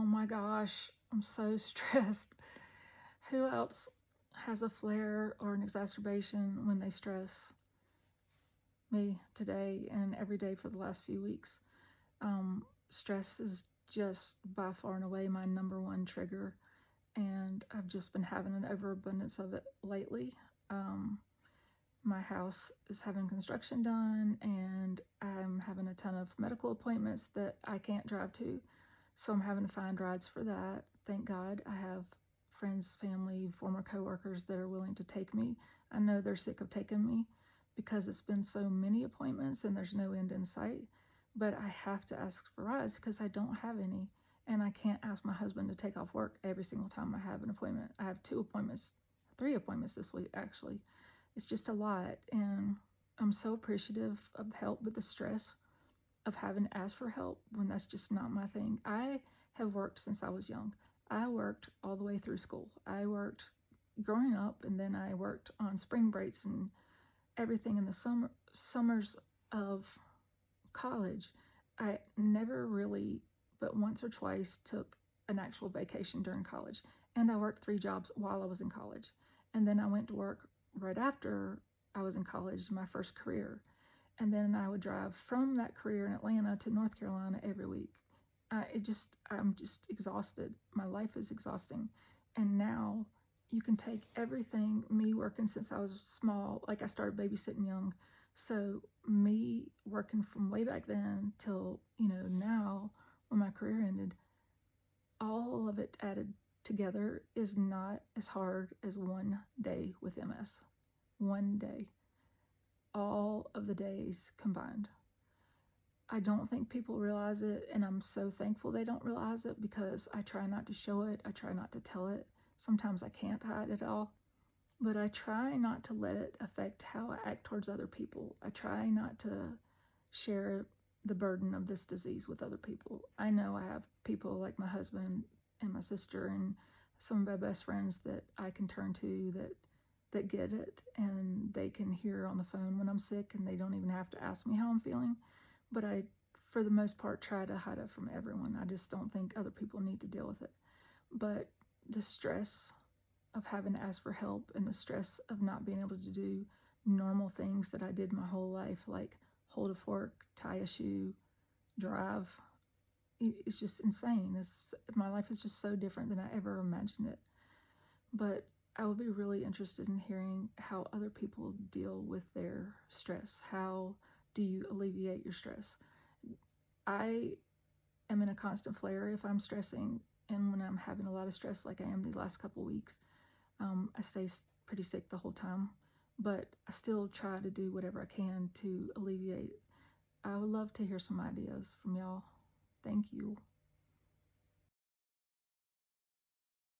Oh my gosh, I'm so stressed. Who else has a flare or an exacerbation when they stress? Me today and every day for the last few weeks. Stress is just by far and away my number one trigger, and I've just been having an overabundance of it lately. My house is having construction done, and I'm having a ton of medical appointments that I can't drive to, so I'm having to find rides for that. Thank God I have friends, family, former coworkers that are willing to take me. I know they're sick of taking me because it's been so many appointments and there's no end in sight, but I have to ask for rides because I don't have any, and I can't ask my husband to take off work every single time I have an appointment. I have 3 appointments this week actually. It's just a lot, and I'm so appreciative of the help with the stress of having to ask for help when that's just not my thing. I have worked since I was young. I worked all the way through school. I worked growing up, and then I worked on spring breaks and everything in the summers of college. I never really, but once or twice, took an actual vacation during college, and I worked 3 jobs while I was in college, and then I went to work right after I was in college, my first career, and then I would drive from that career in Atlanta to North Carolina every week. I'm just exhausted. My life is exhausting, and now you can take everything, me working since I was small, like I started babysitting young, so me working from way back then till, now when my career ended, all of it added together is not as hard as one day with MS. One day. All of the days combined. I don't think people realize it, and I'm so thankful they don't realize it because I try not to show it. I try not to tell it. Sometimes I can't hide it all, but I try not to let it affect how I act towards other people. I try not to share the burden of this disease with other people. I know I have people like my husband and my sister and some of my best friends that I can turn to that get it, and they can hear on the phone when I'm sick, and they don't even have to ask me how I'm feeling. But I, for the most part, try to hide it from everyone. I just don't think other people need to deal with it. But the stress of having to ask for help and the stress of not being able to do normal things that I did my whole life, like hold a fork, tie a shoe, drive, it's just insane. My life is just so different than I ever imagined it. But I would be really interested in hearing how other people deal with their stress. How do you alleviate your stress? I am in a constant flare if I'm stressing, and when I'm having a lot of stress like I am these last couple weeks, I stay pretty sick the whole time, but I still try to do whatever I can to alleviate it. I would love to hear some ideas from y'all. Thank you.